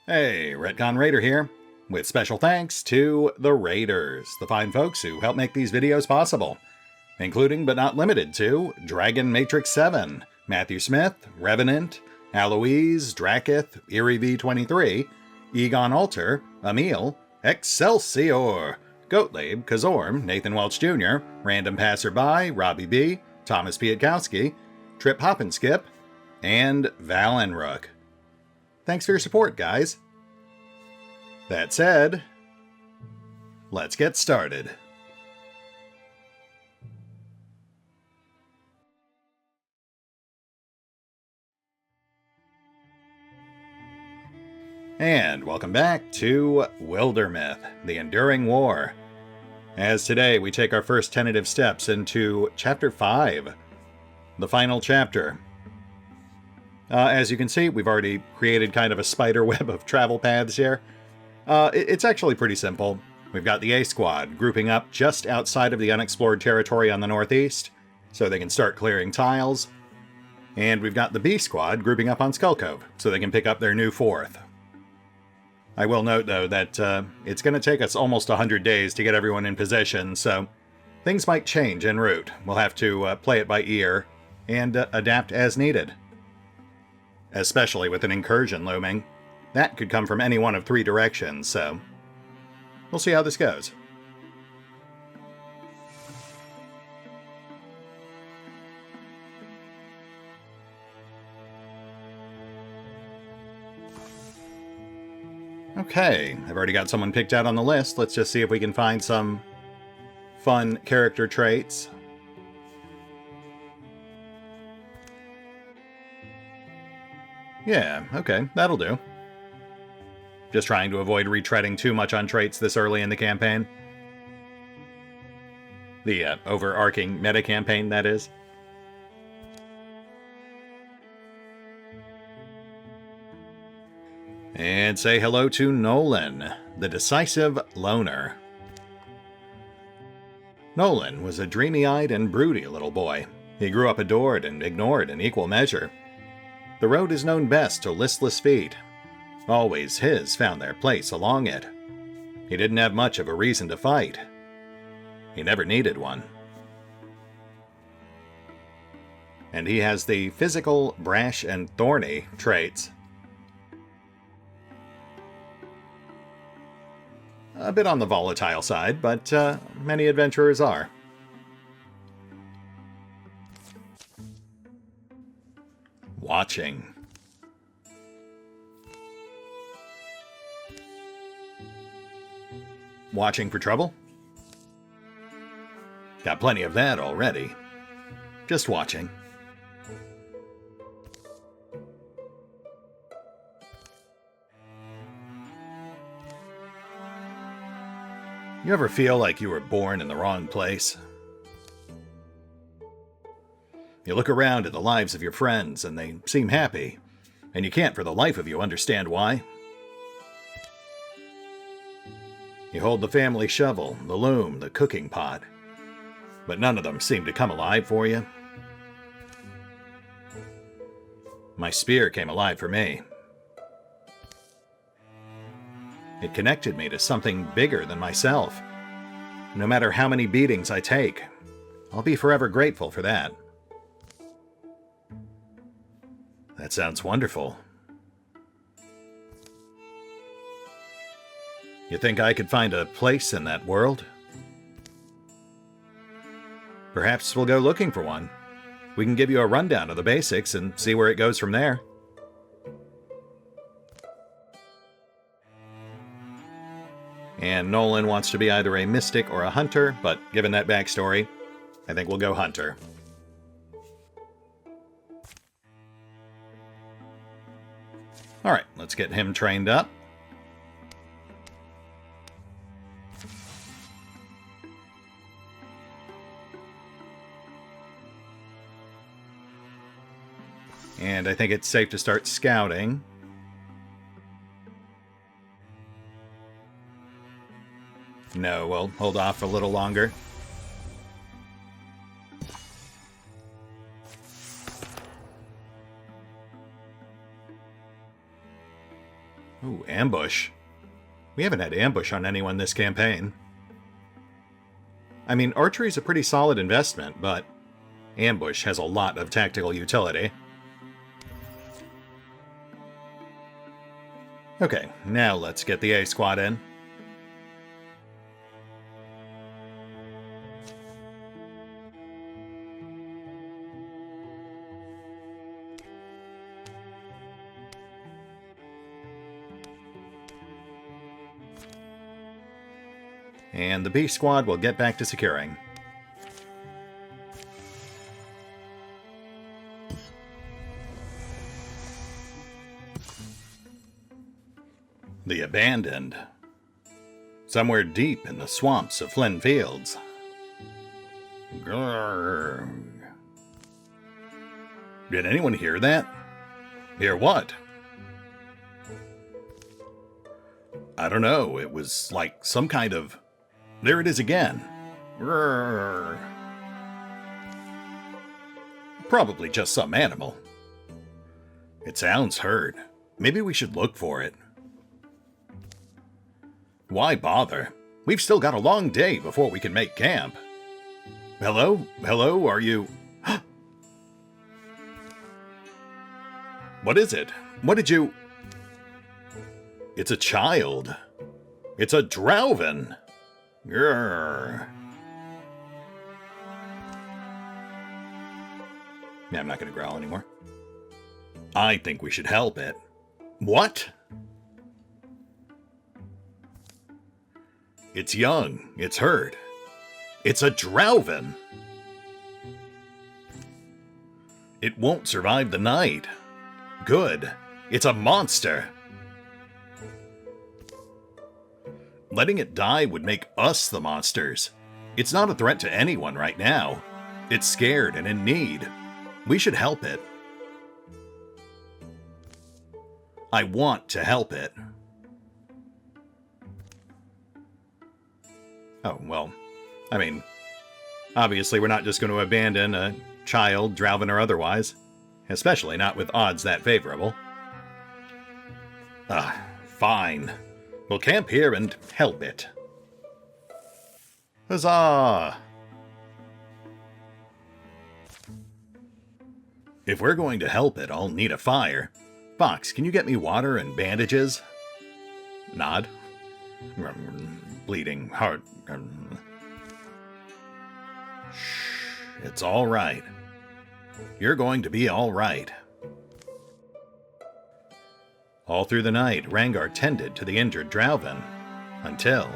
Hey, RetconRaider here, with special thanks to the Raiders, the fine folks who help make these videos possible, including but not limited to Dragon Matrix 7, Mathew Smith, Revenant, Alois, Drakiith, ErieV23, EgonAlter, Emile, Exsellsior, Gottlieb, Kazorm, Nathan Welch Jr., RandomPassrby, RobbyB, Tomasz Piątkowski, Triphoppenskip, and Valinrook. Thanks for your support, guys. That said, let's get started. And welcome back to Wildermyth, the Enduring War. As today we take our first tentative steps into Chapter 5, the final chapter. As you can see, we've already created kind of a spider web of travel paths here. It's actually pretty simple. We've got the A squad grouping up just outside of the unexplored territory on the northeast, so they can start clearing tiles. And we've got the B squad grouping up on Skull Cove, so they can pick up their new fourth. I will note, though, that it's going to take us almost 100 days to get everyone in position, so things might change en route. We'll have to play it by ear and adapt as needed. Especially with an incursion looming. That could come from any one of three directions, so we'll see how this goes. Okay, I've already got someone picked out on the list. Let's just see if we can find some fun character traits. Yeah, okay, that'll do. Just trying to avoid retreading too much on traits this early in the campaign. The overarching meta-campaign, that is. And say hello to Nolan, the decisive loner. Nolan was a dreamy-eyed and broody little boy. He grew up adored and ignored in equal measure. The road is known best to listless feet. Always his found their place along it. He didn't have much of a reason to fight. He never needed one. And he has the physical, brash, and thorny traits. A bit on the volatile side, but many adventurers are. Watching. Watching for trouble? Got plenty of that already. Just watching. You ever feel like you were born in the wrong place? You look around at the lives of your friends, and they seem happy, and you can't for the life of you understand why. You hold the family shovel, the loom, the cooking pot, but none of them seem to come alive for you. My spear came alive for me. It connected me to something bigger than myself. No matter how many beatings I take, I'll be forever grateful for that. That sounds wonderful. You think I could find a place in that world? Perhaps we'll go looking for one. We can give you a rundown of the basics and see where it goes from there. And Nolan wants to be either a mystic or a hunter, but given that backstory, I think we'll go hunter. Alright, let's get him trained up. And I think it's safe to start scouting. No, we'll hold off a little longer. Ooh, ambush. We haven't had ambush on anyone this campaign. I mean, archery's a pretty solid investment, but ambush has a lot of tactical utility. Okay, now let's get the A squad in. And the B squad will get back to securing. The Abandoned. Somewhere deep in the swamps of Flynn Fields. Grrr. Did anyone hear that? Hear what? I don't know, it was like some kind of... There it is again. Grrr. Probably just some animal. It sounds hurt. Maybe we should look for it. Why bother? We've still got a long day before we can make camp. Hello? Hello? Are you... What is it? What did you... It's a child. It's a Drauven. Grrr. Yeah, I'm not going to growl anymore. I think we should help it. What? It's young. It's hurt. It's a Drauven. It won't survive the night. Good. It's a monster. Letting it die would make us the monsters. It's not a threat to anyone right now. It's scared and in need. We should help it. I want to help it. Oh, well, I mean, obviously we're not just going to abandon a child, Drauven or otherwise. Especially not with odds that favorable. Fine. We'll camp here and help it. Huzzah! If we're going to help it, I'll need a fire. Fox, can you get me water and bandages? Nod. Bleeding heart. Shh, it's all right. You're going to be all right. All through the night, Rangar tended to the injured Drauven. Until...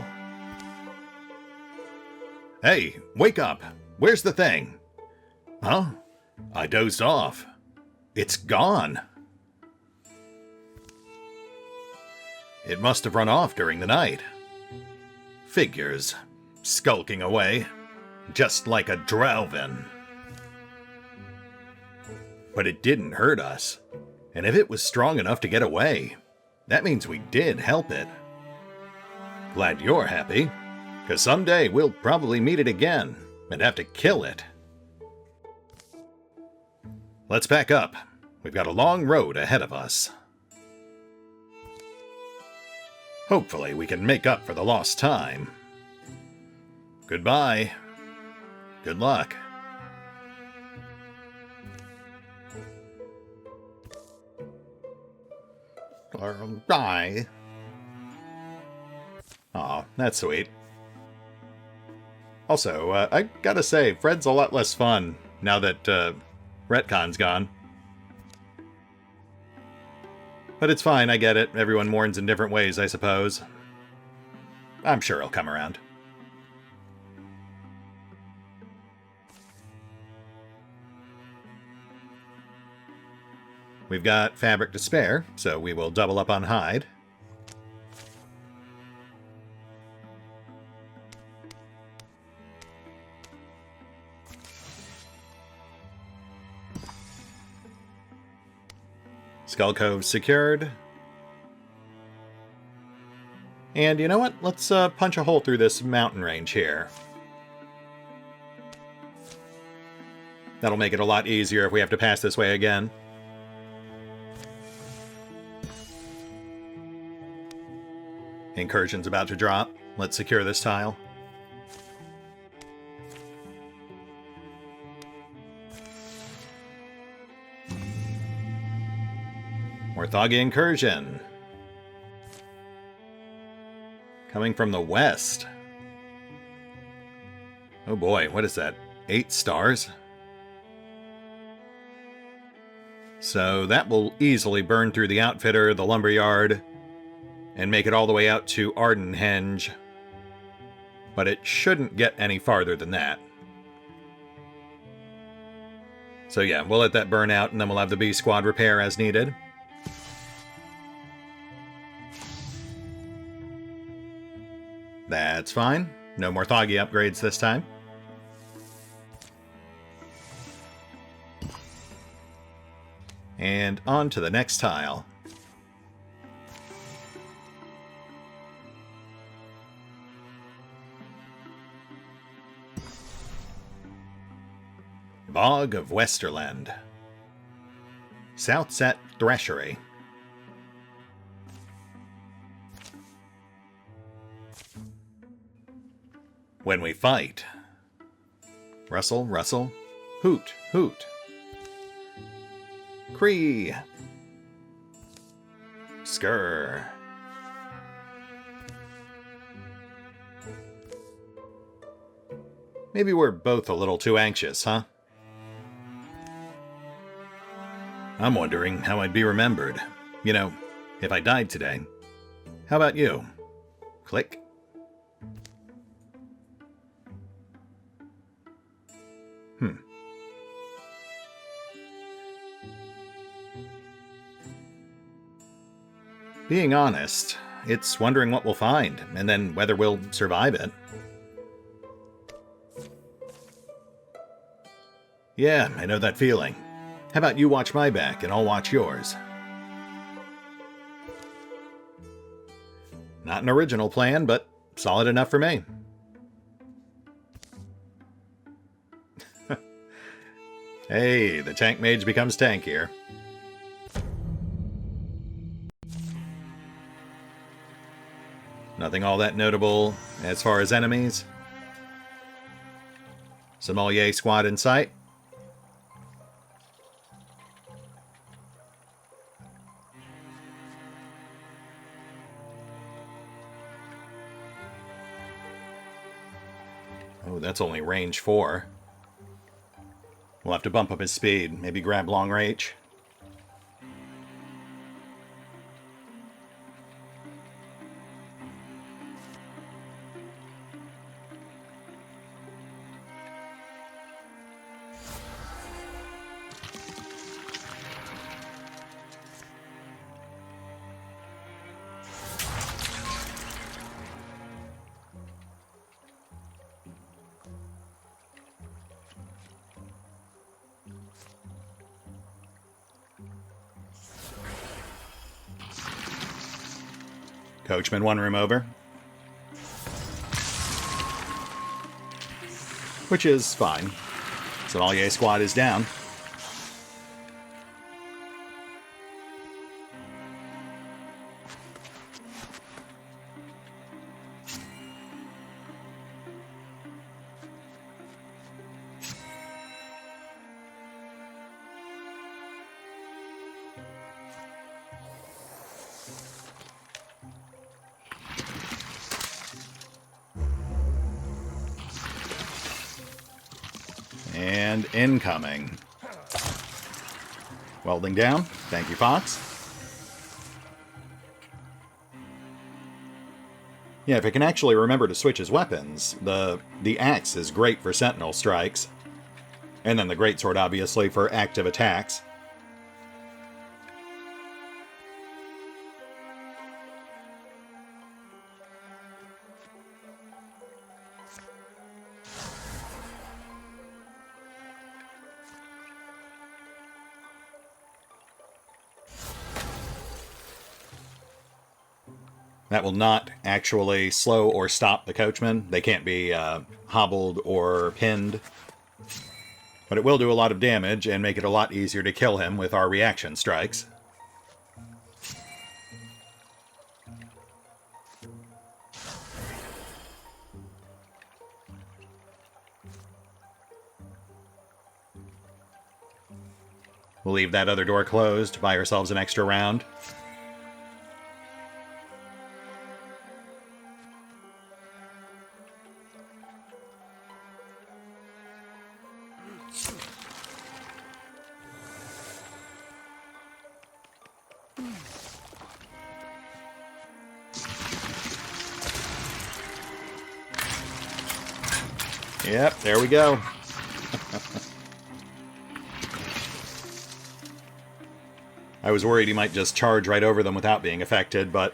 Hey, wake up! Where's the thing? Huh? I dozed off. It's gone. It must have run off during the night. Figures. Skulking away. Just like a Drauven. But it didn't hurt us. And if it was strong enough to get away, that means we did help it. Glad you're happy, because someday we'll probably meet it again and have to kill it. Let's pack up. We've got a long road ahead of us. Hopefully we can make up for the lost time. Goodbye. Good luck. Die. Aw, that's sweet. Also, I gotta say, Fred's a lot less fun now that Retcon's gone. But it's fine, I get it. Everyone mourns in different ways, I suppose. I'm sure he'll come around. We've got fabric to spare, so we will double up on hide. Skull Cove secured. And you know what? Let's punch a hole through this mountain range here. That'll make it a lot easier if we have to pass this way again. Incursion's about to drop. Let's secure this tile. Orthogi Incursion. Coming from the west. Oh boy, what is that? 8 stars? So that will easily burn through the outfitter, the lumberyard, and make it all the way out to Ardenhenge. But it shouldn't get any farther than that. So yeah, we'll let that burn out, and then we'll have the B squad repair as needed. That's fine. No more Thoggy upgrades this time. And on to the next tile. Bog of Westerland. Southset Threshery. When we fight. Rustle, rustle. Hoot, hoot. Cree. Skr. Maybe we're both a little too anxious, huh? I'm wondering how I'd be remembered. You know, if I died today. How about you? Click. Being honest, it's wondering what we'll find, and then whether we'll survive it. Yeah, I know that feeling. How about you watch my back, and I'll watch yours? Not an original plan, but solid enough for me. Hey, the tank mage becomes tankier. Nothing all that notable as far as enemies. Sommelier squad in sight. Oh, that's only range 4. We'll have to bump up his speed. Maybe grab long range. Coachman one room over. Which is fine. Sommelier squad is down. And incoming. Welding down. Thank you, Fox. Yeah, if it can actually remember to switch his weapons, the axe is great for sentinel strikes. And then the greatsword, obviously, for active attacks. That will not actually slow or stop the coachman. They can't be hobbled or pinned. But it will do a lot of damage and make it a lot easier to kill him with our reaction strikes. We'll leave that other door closed, buy ourselves an extra round. Yep, there we go. I was worried he might just charge right over them without being affected, but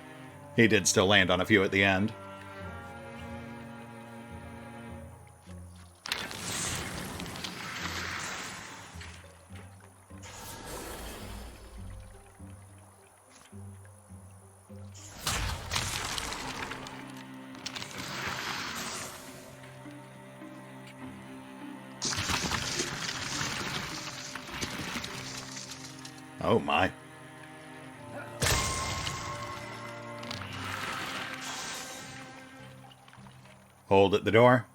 he did still land on a few at the end. Oh my. Hold at the door.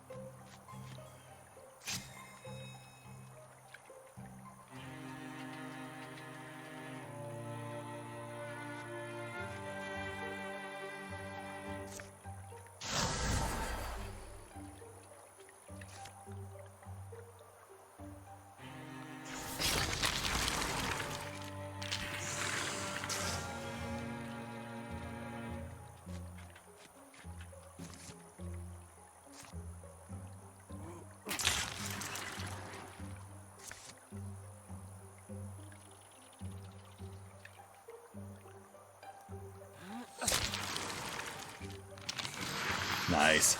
Nice.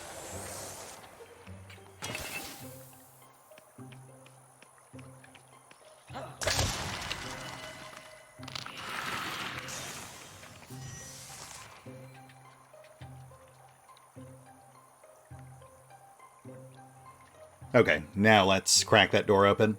Okay, now let's crack that door open.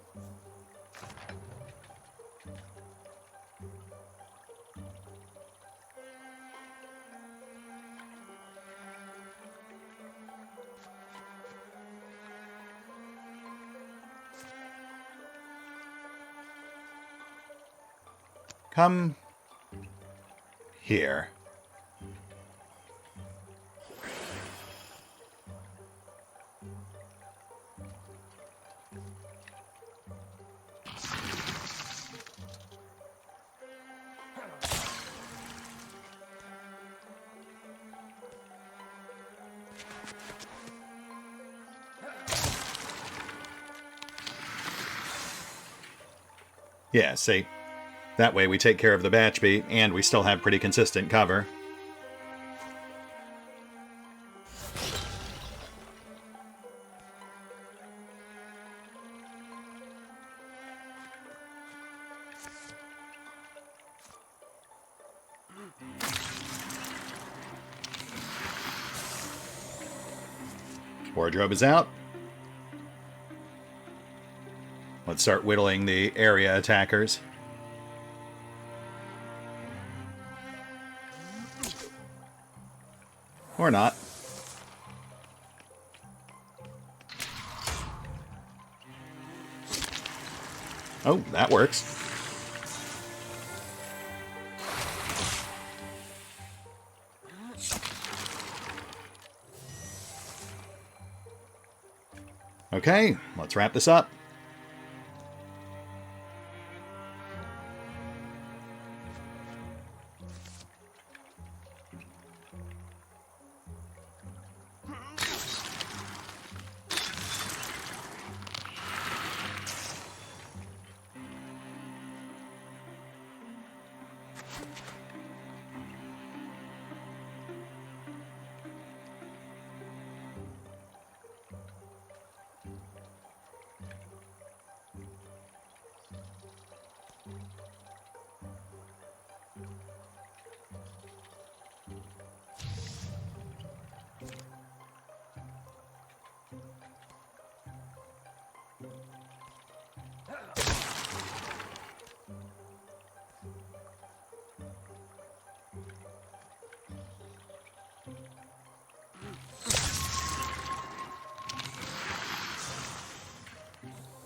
Come here. Yeah, see? That way we take care of the batch bee, and we still have pretty consistent cover. Wardrobe is out. Let's start whittling the area attackers. Or not. Oh, that works. Okay, let's wrap this up.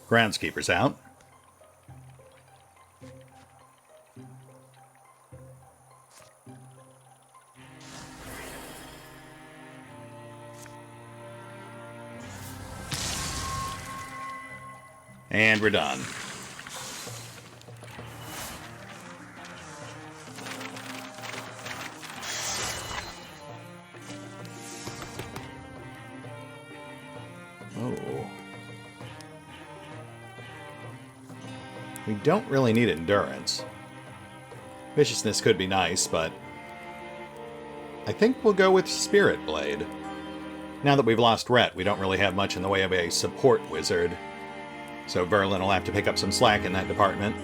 Groundskeeper's out. And we're done. Oh. We don't really need endurance. Viciousness could be nice, but I think we'll go with Spirit Blade. Now that we've lost Rhett, we don't really have much in the way of a support wizard. So Verlin will have to pick up some slack in that department.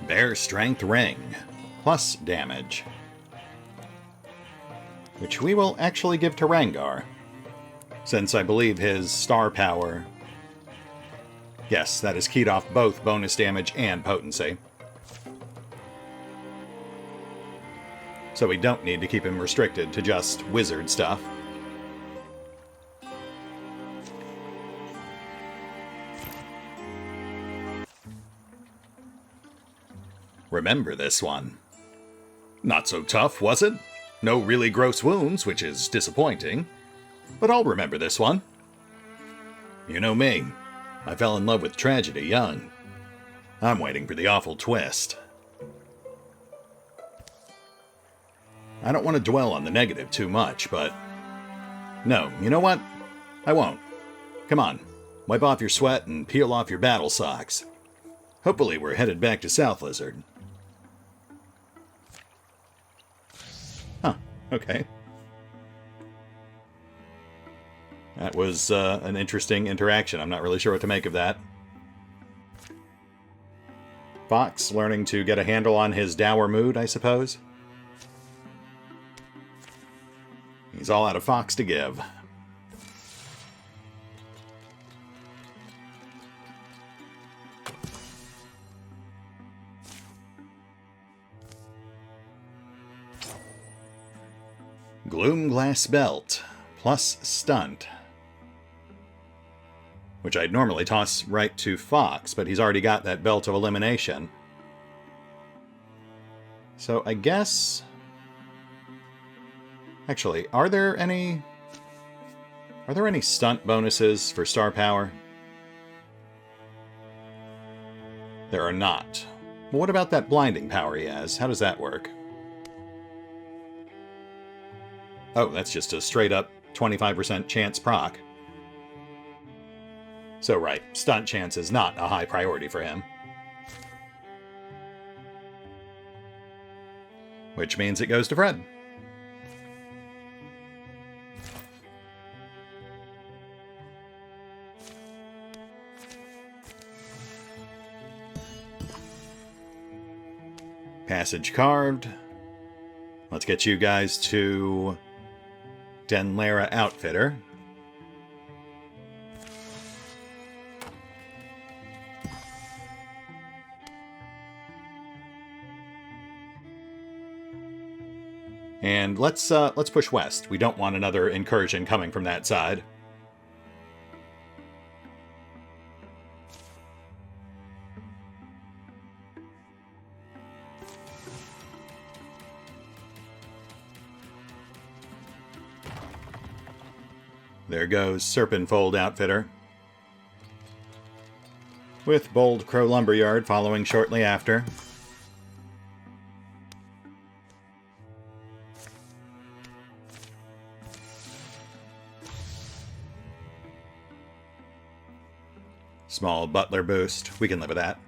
Bear Strength Ring. Plus damage. Which we will actually give to Rengar. Since I believe his star power... Yes, that is keyed off both bonus damage and potency. So we don't need to keep him restricted to just wizard stuff. Remember this one. Not so tough, was it? No really gross wounds, which is disappointing. But I'll remember this one. You know me. I fell in love with tragedy young. I'm waiting for the awful twist. I don't want to dwell on the negative too much, but... No, you know what? I won't. Come on, wipe off your sweat and peel off your battle socks. Hopefully we're headed back to South Lizard. Huh, okay. That was an interesting interaction. I'm not really sure what to make of that. Fox learning to get a handle on his dour mood, I suppose. He's all out of Fox to give. Gloomglass Belt. Plus Stunt. Which I'd normally toss right to Fox, but he's already got that Belt of Elimination. So I guess... Actually, are there any stunt bonuses for star power? There are not. Well, what about that blinding power he has? How does that work? Oh, that's just a straight up 25% chance proc. So right, stunt chance is not a high priority for him. Which means it goes to Fred. Passage carved. Let's get you guys to Denlara Outfitter. And let's push west. We don't want another incursion coming from that side. There goes Serpentfold Outfitter. With Bold Crow Lumberyard following shortly after. Small Butler boost. We can live with that.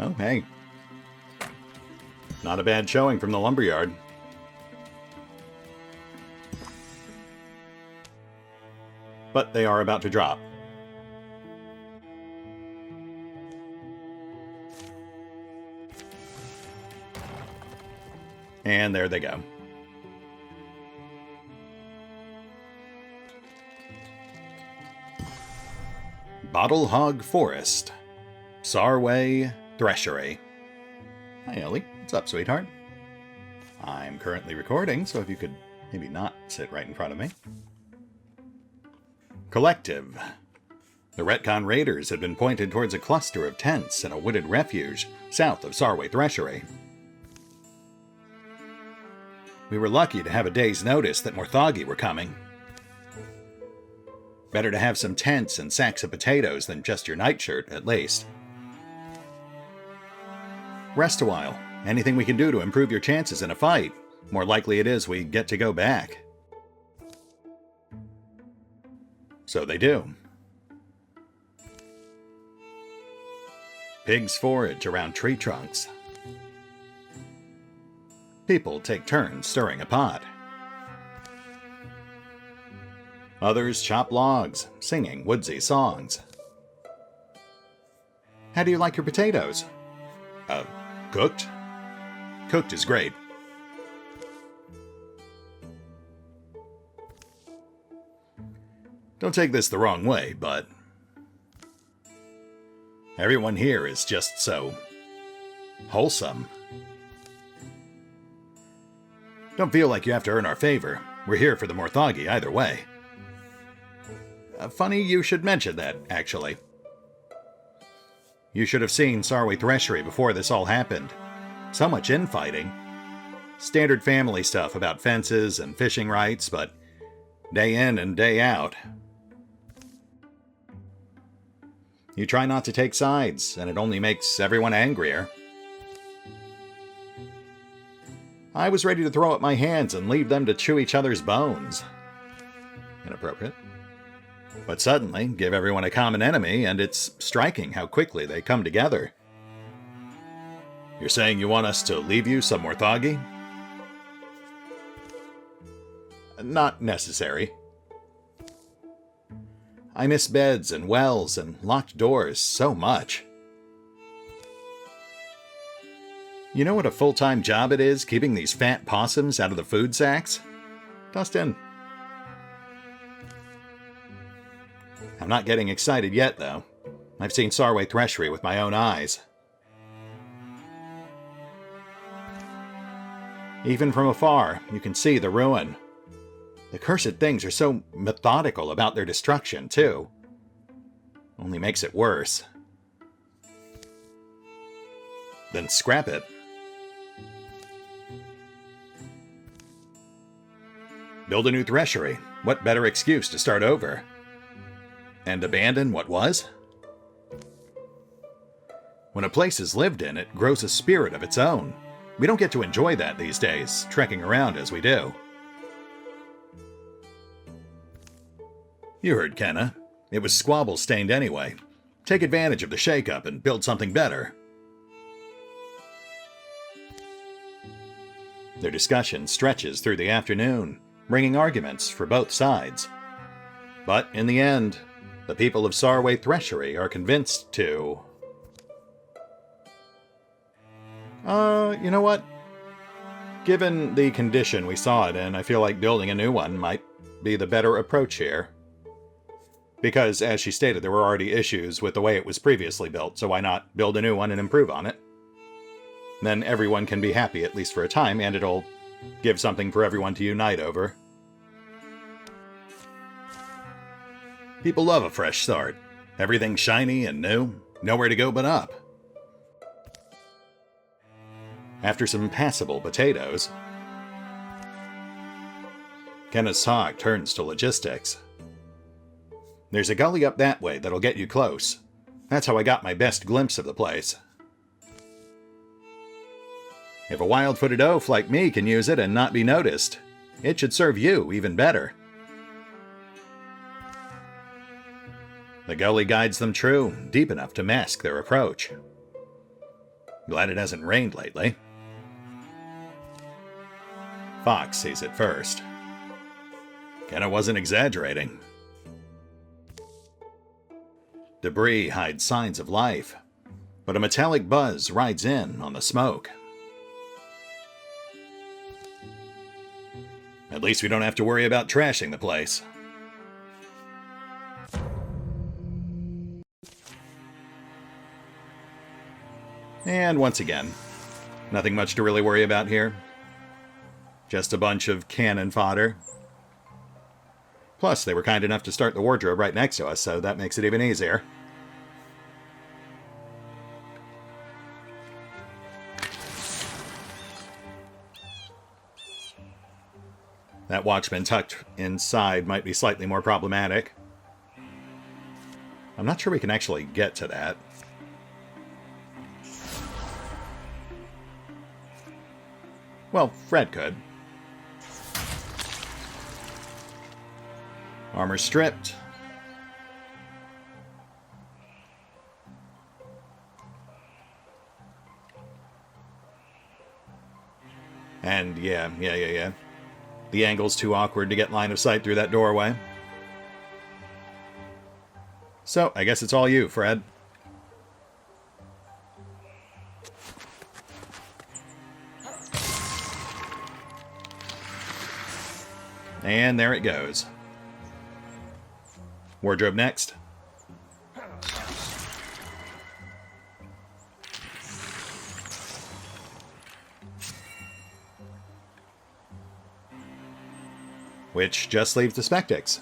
Oh, hey. Not a bad showing from the Lumberyard. But they are about to drop. And there they go. Bottle Hog Forest. Sarway Threshery. Hi, Ellie. What's up, sweetheart? I'm currently recording, so if you could maybe not sit right in front of me. Collective. The RetconRaiders had been pointed towards a cluster of tents in a wooded refuge south of Sarway Threshery. We were lucky to have a day's notice that Morthagi were coming. Better to have some tents and sacks of potatoes than just your nightshirt, at least. Rest a while. Anything we can do to improve your chances in a fight. More likely it is we get to go back. So they do. Pigs forage around tree trunks. People take turns stirring a pot. Others chop logs, singing woodsy songs. How do you like your potatoes? Cooked? Cooked is great. Don't take this the wrong way, but everyone here is just so wholesome. Don't feel like you have to earn our favor. We're here for the Morthagi either way. Funny you should mention that, actually. You should have seen Sarwy Threshery before this all happened. So much infighting. Standard family stuff about fences and fishing rights, but day in and day out. You try not to take sides, and it only makes everyone angrier. I was ready to throw up my hands and leave them to chew each other's bones. Inappropriate. But suddenly, give everyone a common enemy, and it's striking how quickly they come together. You're saying you want us to leave you some Morthagi? Not necessary. I miss beds and wells and locked doors so much. You know what a full-time job it is, keeping these fat possums out of the food sacks? Dustin. I'm not getting excited yet, though. I've seen Sarwy Threshery with my own eyes. Even from afar, you can see the ruin. The cursed things are so methodical about their destruction, too. Only makes it worse. Then scrap it. Build a new threshery. What better excuse to start over? And abandon what was? When a place is lived in, it grows a spirit of its own. We don't get to enjoy that these days, trekking around as we do. You heard Kenna. It was squabble-stained anyway. Take advantage of the shake-up and build something better. Their discussion stretches through the afternoon, bringing arguments for both sides. But in the end, the people of Sarwy Threshery are convinced to... you know what? Given the condition we saw it in, I feel like building a new one might be the better approach here. Because, as she stated, there were already issues with the way it was previously built, so why not build a new one and improve on it? Then everyone can be happy, at least for a time, and it'll give something for everyone to unite over. People love a fresh start. Everything shiny and new, nowhere to go but up. After some passable potatoes, Kenna's talk turns to logistics. There's a gully up that way that'll get you close. That's how I got my best glimpse of the place. If a wild-footed oaf like me can use it and not be noticed, it should serve you even better. The gully guides them true, deep enough to mask their approach. Glad it hasn't rained lately. Fox sees it first. Kenna wasn't exaggerating. Debris hides signs of life, but a metallic buzz rides in on the smoke. At least we don't have to worry about trashing the place. And once again, nothing much to really worry about here. Just a bunch of cannon fodder. Plus, they were kind enough to start the wardrobe right next to us, so that makes it even easier. That watchman tucked inside might be slightly more problematic. I'm not sure we can actually get to that. Well, Fred could. Armor stripped. And yeah. The angle's too awkward to get line of sight through that doorway. So, I guess it's all you, Fred. And there it goes. Wardrobe next. Which just leaves the Spectix.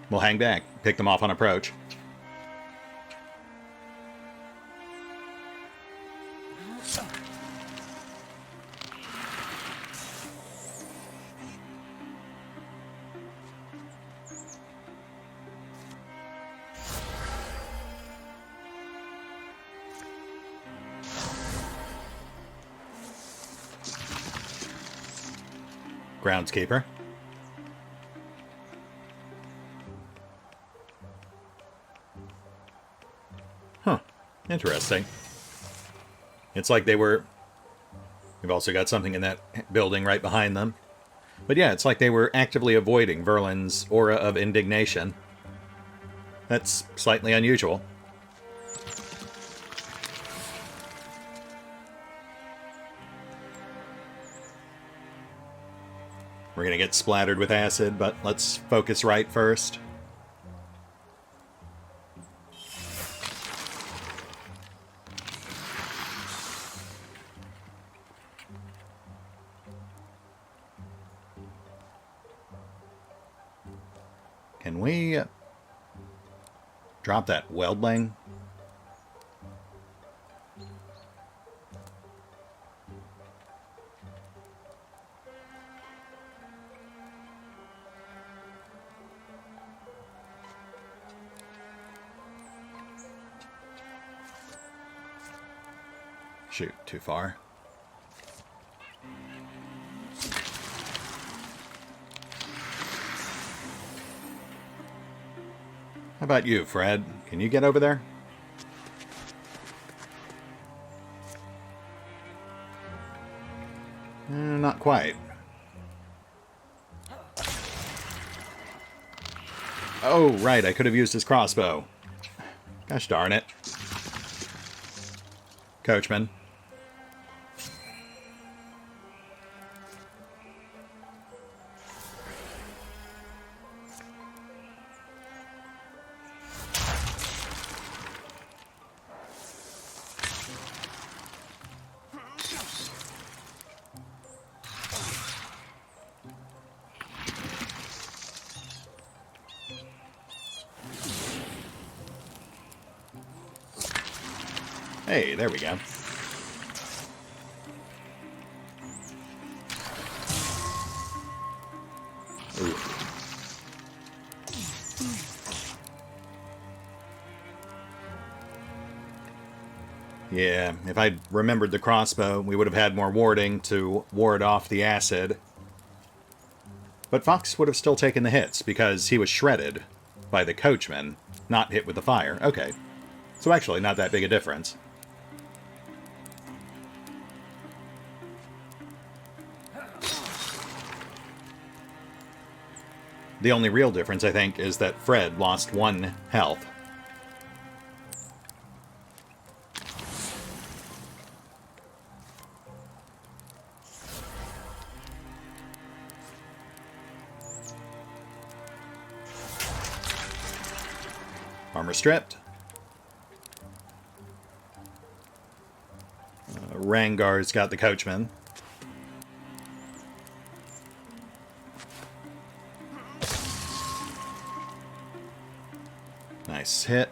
We'll hang back, pick them off on approach. Groundskeeper. Huh. Interesting. It's like they were... We've also got something in that building right behind them. But yeah, it's like they were actively avoiding Verlin's aura of indignation. That's slightly unusual. We're going to get splattered with acid, but let's focus right first. Can we drop that weldling? Shoot, too far. How about you, Fred? Can you get over there? Not quite. Oh, right, I could have used his crossbow. Gosh darn it. Coachman. Hey, there we go. Ooh. Yeah, if I'd remembered the crossbow, we would have had more warding to ward off the acid. But Fox would have still taken the hits, because he was shredded by the coachman, not hit with the fire. Okay. So actually, not that big a difference. The only real difference, I think, is that Fred lost 1 health. Armor stripped. Rangar's got the coachman. Nice hit.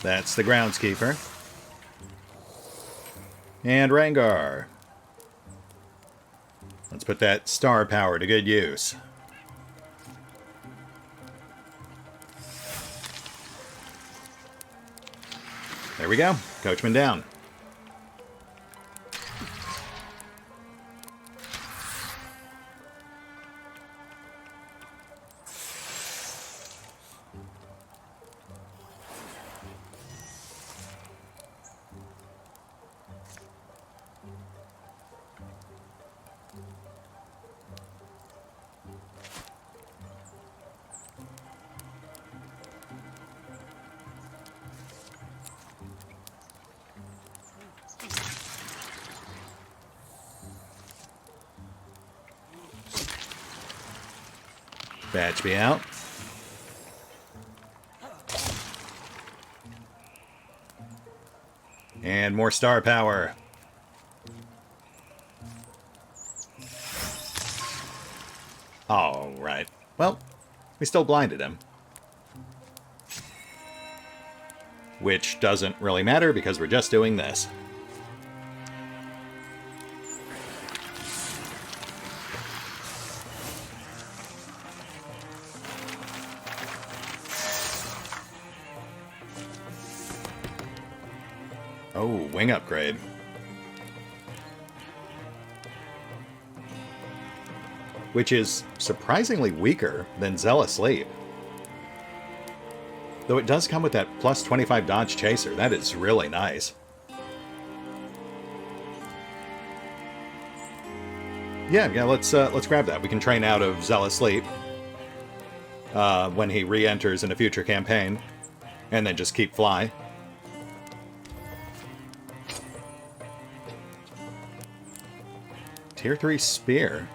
That's the groundskeeper. And Rangar. Let's put that star power to good use. There we go. Coachman down. Batch me out. And more star power. All right. Well, we still blinded him. Which doesn't really matter because we're just doing this. Oh, wing upgrade. Which is surprisingly weaker than Zealous Leap. Though it does come with that plus 25 dodge chaser. That is really nice. Yeah, let's grab that. We can train out of Zealous Leap when he re-enters in a future campaign. And then just keep fly. Tier 3 spear.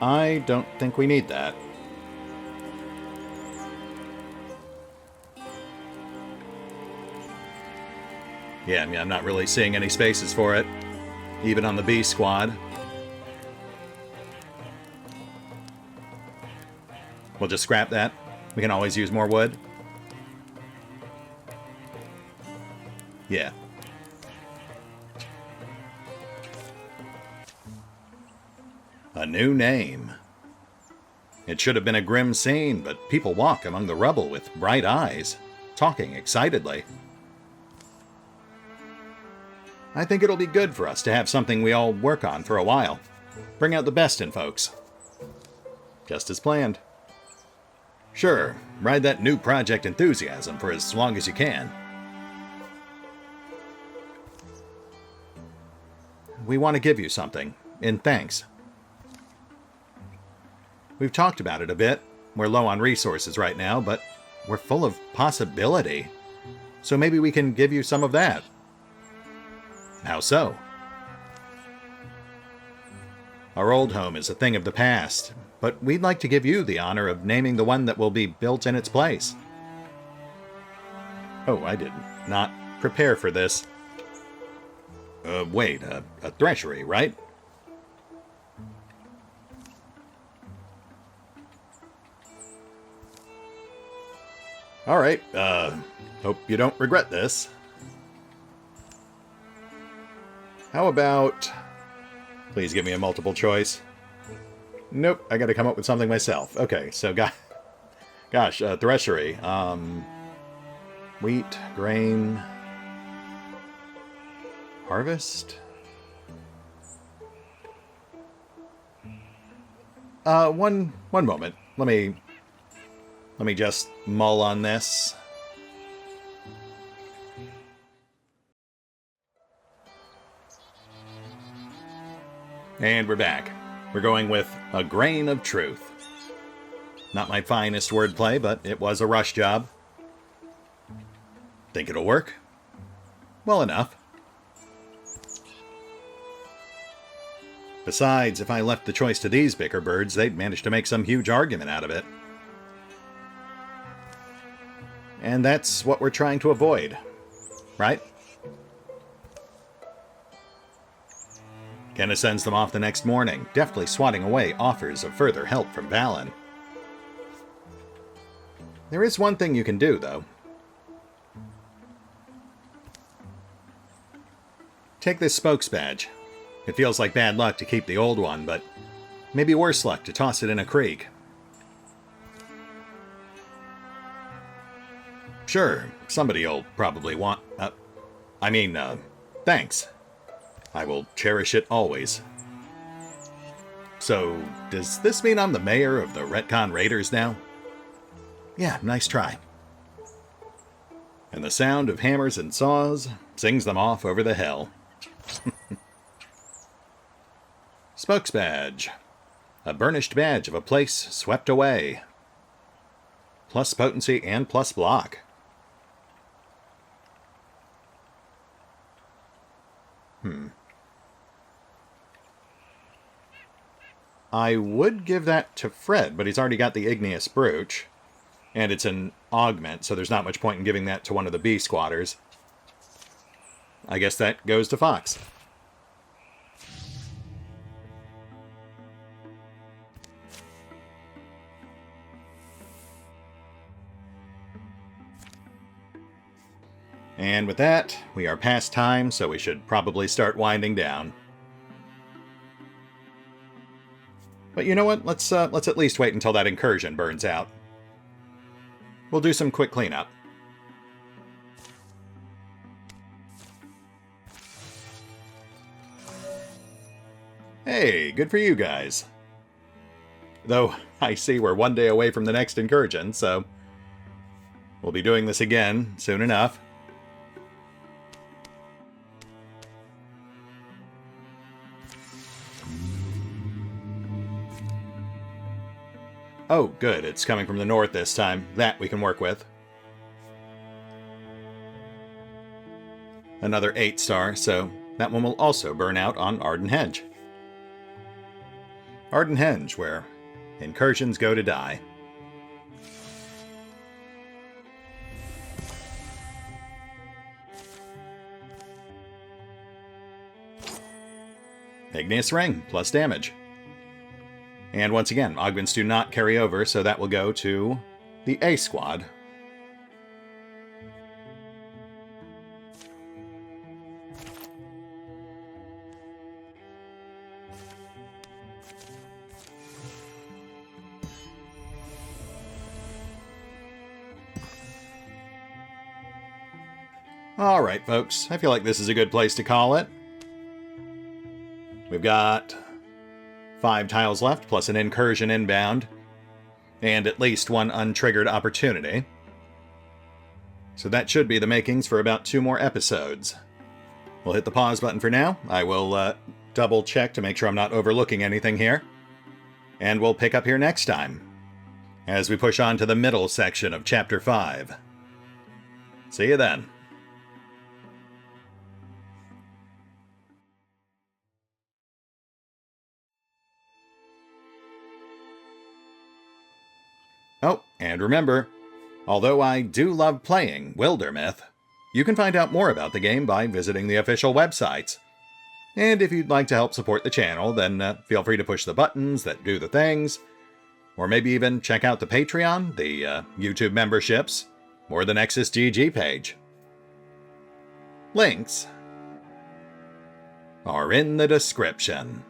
I don't think we need that. Yeah, I'm not really seeing any spaces for it, even on the B squad. We'll just scrap that. We can always use more wood. Yeah. A new name. It should have been a grim scene, but people walk among the rubble with bright eyes, talking excitedly. I think it'll be good for us to have something we all work on for a while. Bring out the best in folks. Just as planned. Sure, ride that new project enthusiasm for as long as you can. We want to give you something, in thanks. We've talked about it a bit. We're low on resources right now, but we're full of possibility. So maybe we can give you some of that. How so? Our old home is a thing of the past, but we'd like to give you the honor of naming the one that will be built in its place. Oh, I did not prepare for this. Wait, a threshery, right? Alright, hope you don't regret this. How about... Please give me a multiple choice. Nope, I gotta come up with something myself. Okay, so gosh, threshery. Wheat, grain... Harvest? One moment. Let me just mull on this. And we're back. We're going with a grain of truth. Not my finest wordplay, but it was a rush job. Think it'll work? Well enough. Besides, if I left the choice to these bicker birds, they'd manage to make some huge argument out of it. And that's what we're trying to avoid, right? Kenna sends them off the next morning, deftly swatting away offers of further help from Valen. There is one thing you can do, though. Take this spokes badge. It feels like bad luck to keep the old one, but maybe worse luck to toss it in a creek. Sure, somebody'll probably want... thanks. I will cherish it always. So, does this mean I'm the mayor of the RetconRaiders now? Yeah, nice try. And the sound of hammers and saws sings them off over the hill. Spokes badge. A burnished badge of a place swept away. Plus potency and plus block. I would give that to Fred, but he's already got the igneous brooch. And it's an augment, so there's not much point in giving that to one of the bee squatters. I guess that goes to Fox. And with that, we are past time, so we should probably start winding down. But you know what? Let's at least wait until that incursion burns out. We'll do some quick cleanup. Hey, good for you guys. Though, I see we're one day away from the next incursion, so we'll be doing this again soon enough. Oh, good. It's coming from the north this time. That we can work with. Another 8-star, so that one will also burn out on Arden Henge. Arden Henge, where incursions go to die. Igneous Ring, plus damage. And once again, augments do not carry over, so that will go to the A squad. Alright, folks, I feel like this is a good place to call it. We've got 5 tiles left, plus an incursion inbound, and at least one untriggered opportunity. So that should be the makings for about 2 more episodes. We'll hit the pause button for now. I will double check to make sure I'm not overlooking anything here. And we'll pick up here next time, as we push on to the middle section of Chapter 5. See you then. Oh, and remember, although I do love playing Wildermyth, you can find out more about the game by visiting the official websites. And if you'd like to help support the channel, then feel free to push the buttons that do the things, or maybe even check out the Patreon, the YouTube memberships, or the Nexus GG page. Links are in the description.